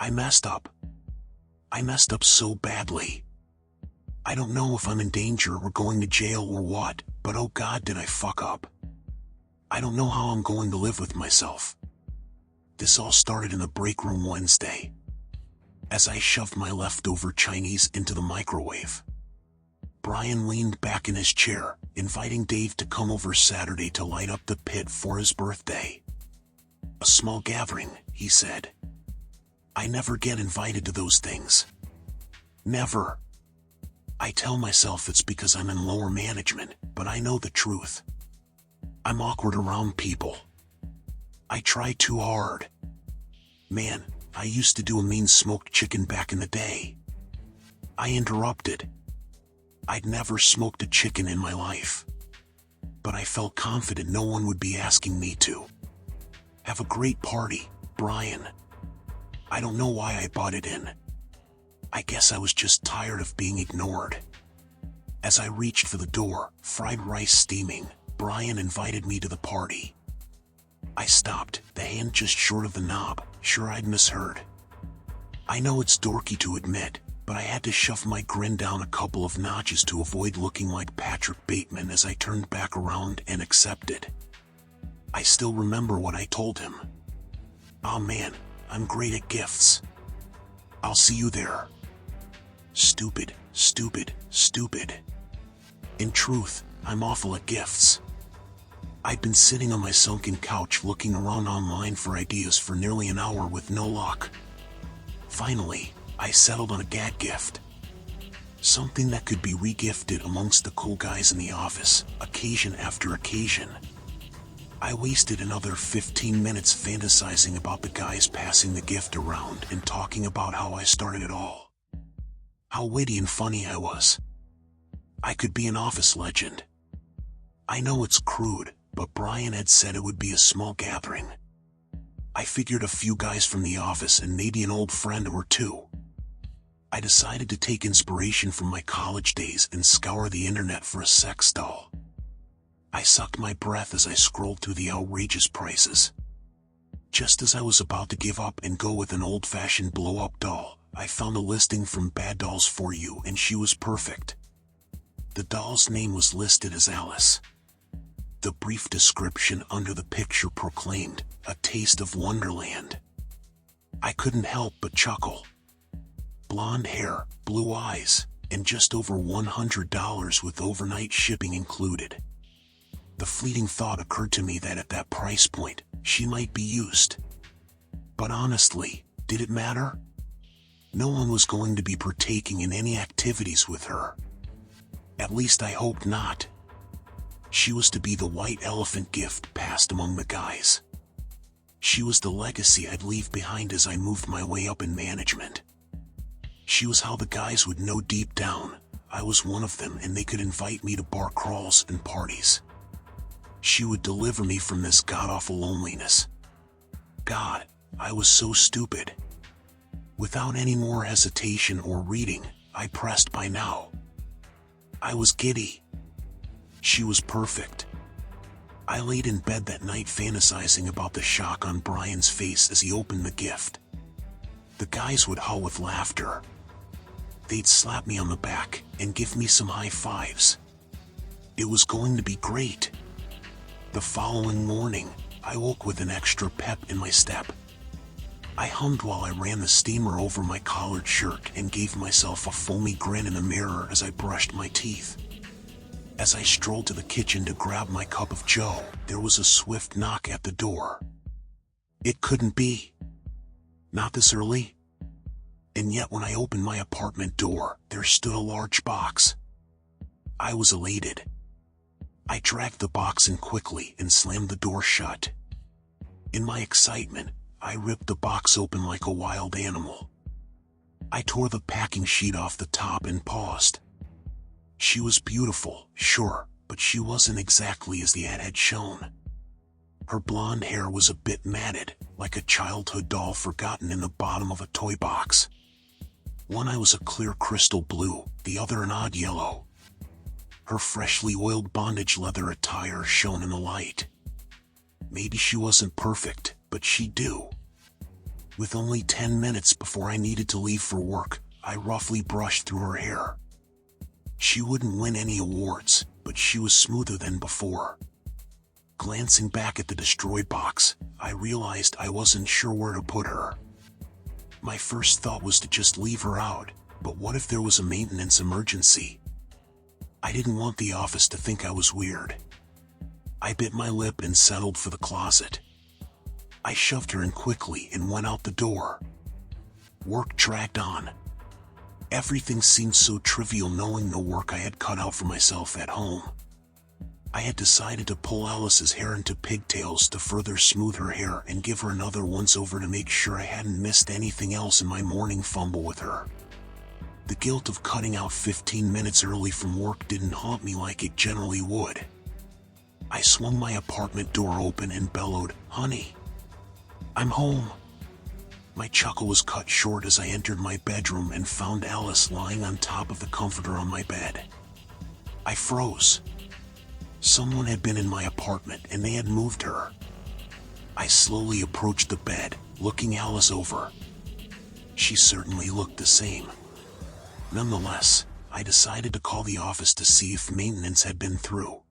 I messed up. I messed up so badly. I don't know if I'm in danger or going to jail or what, but oh God, did I fuck up. I don't know how I'm going to live with myself. This all started in the break room Wednesday, as I shoved my leftover Chinese into the microwave. Brian leaned back in his chair, inviting Dave to come over Saturday to light up the pit for his birthday. A small gathering, he said. I never get invited to those things. Never. I tell myself it's because I'm in lower management, but I know the truth. I'm awkward around people. I try too hard. Man, I used to do a mean smoked chicken back in the day. I interrupted. I'd never smoked a chicken in my life. But I felt confident no one would be asking me to. Have a great party, Brian. I don't know why I bought it in. I guess I was just tired of being ignored. As I reached for the door, fried rice steaming, Brian invited me to the party. I stopped, the hand just short of the knob, sure I'd misheard. I know it's dorky to admit, but I had to shove my grin down a couple of notches to avoid looking like Patrick Bateman as I turned back around and accepted. I still remember what I told him. "Oh man, I'm great at gifts. I'll see you there." Stupid, stupid, stupid. In truth, I'm awful at gifts. I'd been sitting on my sunken couch looking around online for ideas for nearly an hour with no luck. Finally, I settled on a gag gift. Something that could be regifted amongst the cool guys in the office, occasion after occasion. I wasted another 15 minutes fantasizing about the guys passing the gift around and talking about how I started it all. How witty and funny I was. I could be an office legend. I know it's crude, but Brian had said it would be a small gathering. I figured a few guys from the office and maybe an old friend or two. I decided to take inspiration from my college days and scour the internet for a sex doll. I sucked my breath as I scrolled through the outrageous prices. Just as I was about to give up and go with an old-fashioned blow-up doll, I found a listing from Bad Dolls For You and she was perfect. The doll's name was listed as Alice. The brief description under the picture proclaimed, "A taste of Wonderland." I couldn't help but chuckle. Blonde hair, blue eyes, and just over $100 with overnight shipping included. The fleeting thought occurred to me that at that price point, she might be used. But honestly, did it matter? No one was going to be partaking in any activities with her. At least I hoped not. She was to be the white elephant gift passed among the guys. She was the legacy I'd leave behind as I moved my way up in management. She was how the guys would know deep down, I was one of them and they could invite me to bar crawls and parties. She would deliver me from this god-awful loneliness. God, I was so stupid. Without any more hesitation or reading, I pressed buy now. I was giddy. She was perfect. I laid in bed that night fantasizing about the shock on Brian's face as he opened the gift. The guys would howl with laughter. They'd slap me on the back and give me some high fives. It was going to be great. The following morning, I woke with an extra pep in my step. I hummed while I ran the steamer over my collared shirt and gave myself a foamy grin in the mirror as I brushed my teeth. As I strolled to the kitchen to grab my cup of joe, there was a swift knock at the door. It couldn't be. Not this early. And yet when I opened my apartment door, there stood a large box. I was elated. I dragged the box in quickly and slammed the door shut. In my excitement, I ripped the box open like a wild animal. I tore the packing sheet off the top and paused. She was beautiful, sure, but she wasn't exactly as the ad had shown. Her blonde hair was a bit matted, like a childhood doll forgotten in the bottom of a toy box. One eye was a clear crystal blue, the other an odd yellow. Her freshly oiled bondage leather attire shone in the light. Maybe she wasn't perfect, but she'd do. With only 10 minutes before I needed to leave for work, I roughly brushed through her hair. She wouldn't win any awards, but she was smoother than before. Glancing back at the destroy box, I realized I wasn't sure where to put her. My first thought was to just leave her out, but what if there was a maintenance emergency? I didn't want the office to think I was weird. I bit my lip and settled for the closet. I shoved her in quickly and went out the door. Work dragged on. Everything seemed so trivial knowing the work I had cut out for myself at home. I had decided to pull Alice's hair into pigtails to further smooth her hair and give her another once-over to make sure I hadn't missed anything else in my morning fumble with her. The guilt of cutting out 15 minutes early from work didn't haunt me like it generally would. I swung my apartment door open and bellowed, "Honey, I'm home." My chuckle was cut short as I entered my bedroom and found Alice lying on top of the comforter on my bed. I froze. Someone had been in my apartment and they had moved her. I slowly approached the bed, looking Alice over. She certainly looked the same. Nonetheless, I decided to call the office to see if maintenance had been through.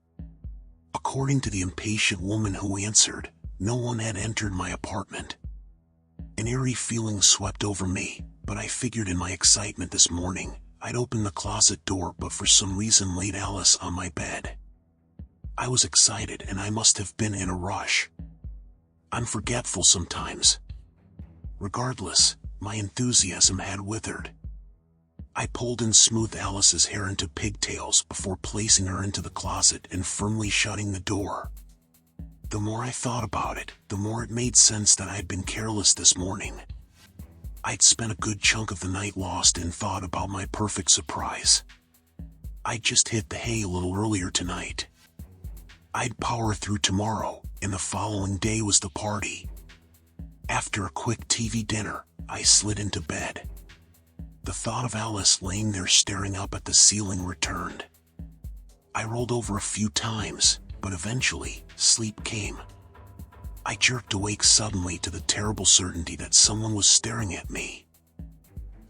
According to the impatient woman who answered, no one had entered my apartment. An eerie feeling swept over me, but I figured in my excitement this morning, I'd open the closet door but for some reason laid Alice on my bed. I was excited and I must have been in a rush. I'm forgetful sometimes. Regardless, my enthusiasm had withered. I pulled and smoothed Alice's hair into pigtails before placing her into the closet and firmly shutting the door. The more I thought about it, the more it made sense that I had been careless this morning. I'd spent a good chunk of the night lost in thought about my perfect surprise. I'd just hit the hay a little earlier tonight. I'd power through tomorrow, and the following day was the party. After a quick TV dinner, I slid into bed. The thought of Alice laying there staring up at the ceiling returned. I rolled over a few times, but eventually, sleep came. I jerked awake suddenly to the terrible certainty that someone was staring at me.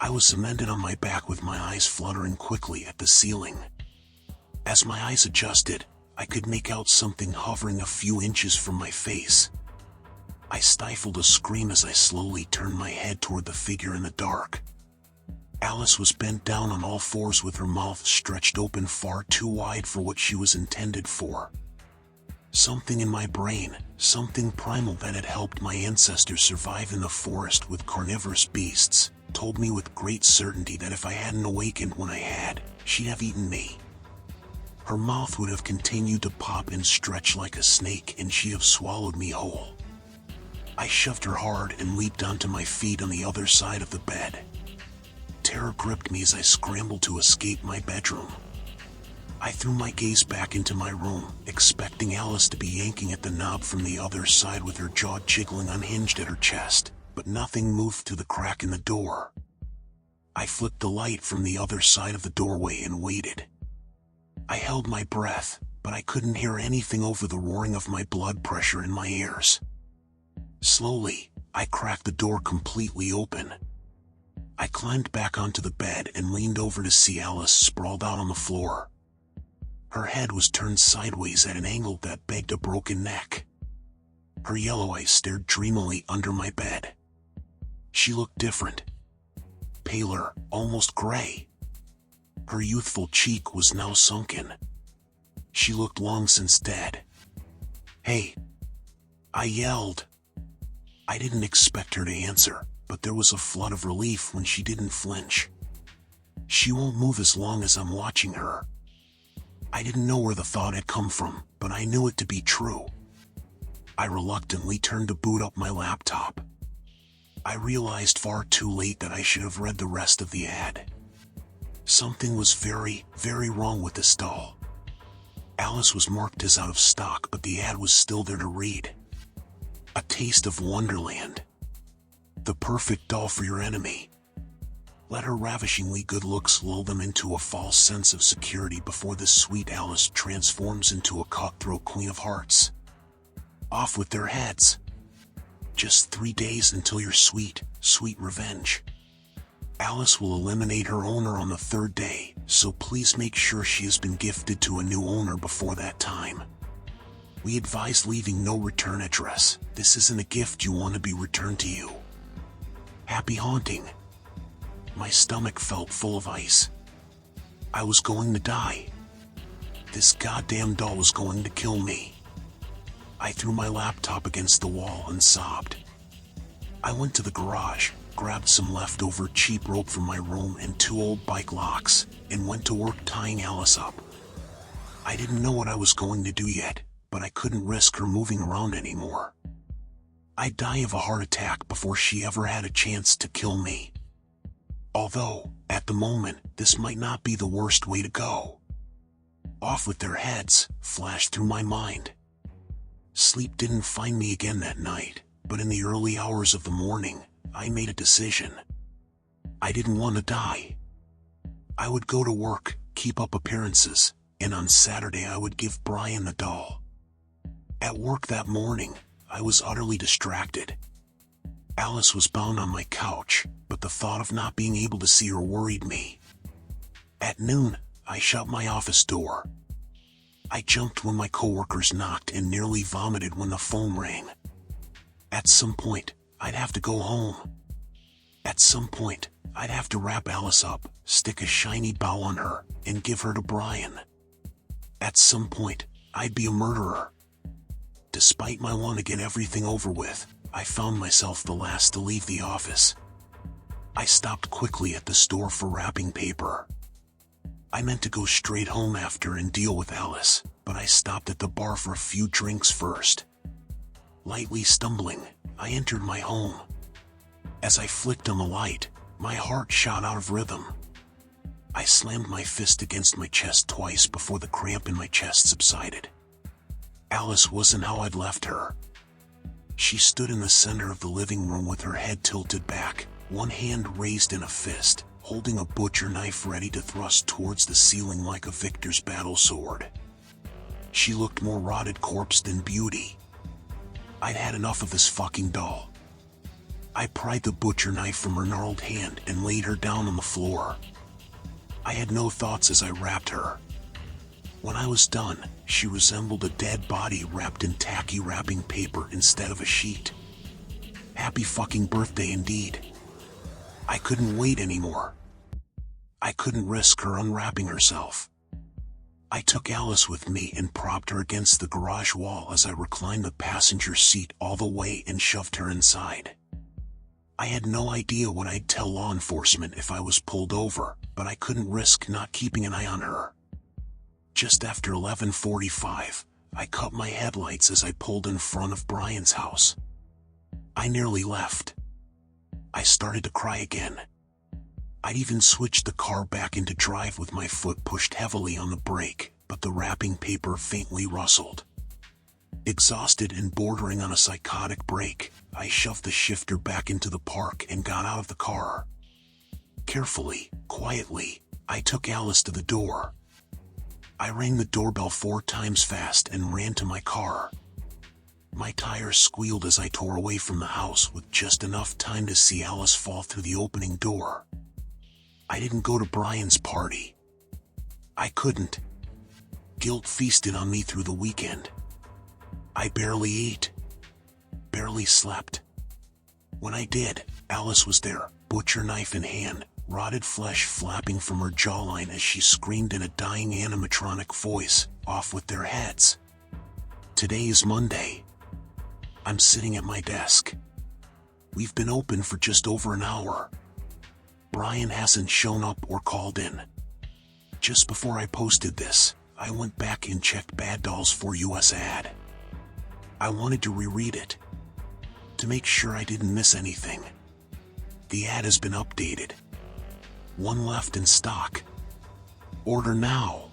I was cemented on my back with my eyes fluttering quickly at the ceiling. As my eyes adjusted, I could make out something hovering a few inches from my face. I stifled a scream as I slowly turned my head toward the figure in the dark. Alice was bent down on all fours with her mouth stretched open far too wide for what she was intended for. Something in my brain, something primal that had helped my ancestors survive in the forest with carnivorous beasts, told me with great certainty that if I hadn't awakened when I had, she'd have eaten me. Her mouth would have continued to pop and stretch like a snake and she'd have swallowed me whole. I shoved her hard and leaped onto my feet on the other side of the bed. Terror gripped me as I scrambled to escape my bedroom. I threw my gaze back into my room, expecting Alice to be yanking at the knob from the other side with her jaw jiggling unhinged at her chest, but nothing moved through the crack in the door. I flicked the light from the other side of the doorway and waited. I held my breath, but I couldn't hear anything over the roaring of my blood pressure in my ears. Slowly, I cracked the door completely open. I climbed back onto the bed and leaned over to see Alice sprawled out on the floor. Her head was turned sideways at an angle that begged a broken neck. Her yellow eyes stared dreamily under my bed. She looked different. Paler, almost gray. Her youthful cheek was now sunken. She looked long since dead. "Hey!" I yelled. I didn't expect her to answer, but there was a flood of relief when she didn't flinch. She won't move as long as I'm watching her. I didn't know where the thought had come from, but I knew it to be true. I reluctantly turned to boot up my laptop. I realized far too late that I should have read the rest of the ad. Something was very, very wrong with this doll. Alice was marked as out of stock, but the ad was still there to read. A taste of Wonderland. The perfect doll for your enemy. Let her ravishingly good looks lull them into a false sense of security before this sweet Alice transforms into a cutthroat queen of hearts. Off with their heads. Just 3 days until your sweet, sweet revenge. Alice will eliminate her owner on the 3rd day, so please make sure she has been gifted to a new owner before that time. We advise leaving no return address. This isn't a gift you want to be returned to you. Happy haunting. My stomach felt full of ice. I was going to die. This goddamn doll was going to kill me. I threw my laptop against the wall and sobbed. I went to the garage, grabbed some leftover cheap rope from my room and 2 old bike locks, and went to work tying Alice up. I didn't know what I was going to do yet, but I couldn't risk her moving around anymore. I'd die of a heart attack before she ever had a chance to kill me. Although, at the moment, this might not be the worst way to go. Off with their heads flashed through my mind. Sleep didn't find me again that night, but in the early hours of the morning, I made a decision. I didn't want to die. I would go to work, keep up appearances, and on Saturday I would give Brian the doll. At work that morning, I was utterly distracted. Alice was bound on my couch, but the thought of not being able to see her worried me. At noon, I shut my office door. I jumped when my coworkers knocked and nearly vomited when the phone rang. At some point, I'd have to go home. At some point, I'd have to wrap Alice up, stick a shiny bow on her, and give her to Brian. At some point, I'd be a murderer. Despite my want to get everything over with, I found myself the last to leave the office. I stopped quickly at the store for wrapping paper. I meant to go straight home after and deal with Alice, but I stopped at the bar for a few drinks first. Lightly stumbling, I entered my home. As I flicked on the light, my heart shot out of rhythm. I slammed my fist against my chest twice before the cramp in my chest subsided. Alice wasn't how I'd left her. She stood in the center of the living room with her head tilted back, one hand raised in a fist, holding a butcher knife ready to thrust towards the ceiling like a victor's battle sword. She looked more rotted corpse than beauty. I'd had enough of this fucking doll. I pried the butcher knife from her gnarled hand and laid her down on the floor. I had no thoughts as I wrapped her. When I was done, she resembled a dead body wrapped in tacky wrapping paper instead of a sheet. Happy fucking birthday indeed. I couldn't wait anymore. I couldn't risk her unwrapping herself. I took Alice with me and propped her against the garage wall as I reclined the passenger seat all the way and shoved her inside. I had no idea what I'd tell law enforcement if I was pulled over, but I couldn't risk not keeping an eye on her. Just after 11:45, I cut my headlights as I pulled in front of Brian's house. I nearly left. I started to cry again. I'd even switched the car back into drive with my foot pushed heavily on the brake, but the wrapping paper faintly rustled. Exhausted and bordering on a psychotic break, I shoved the shifter back into the park and got out of the car. Carefully, quietly, I took Alice to the door. I rang the doorbell 4 times fast and ran to my car. My tires squealed as I tore away from the house with just enough time to see Alice fall through the opening door. I didn't go to Brian's party. I couldn't. Guilt feasted on me through the weekend. I barely ate. Barely slept. When I did, Alice was there, butcher knife in hand, rotted flesh flapping from her jawline as she screamed in a dying animatronic voice, "Off with their heads." Today is Monday. I'm sitting at my desk. We've been open for just over an hour. Brian hasn't shown up or called in. Just before I posted this, I went back and checked Bad Dolls for US ad. I wanted to reread it, to make sure I didn't miss anything. The ad has been updated. 1 left in stock. Order now.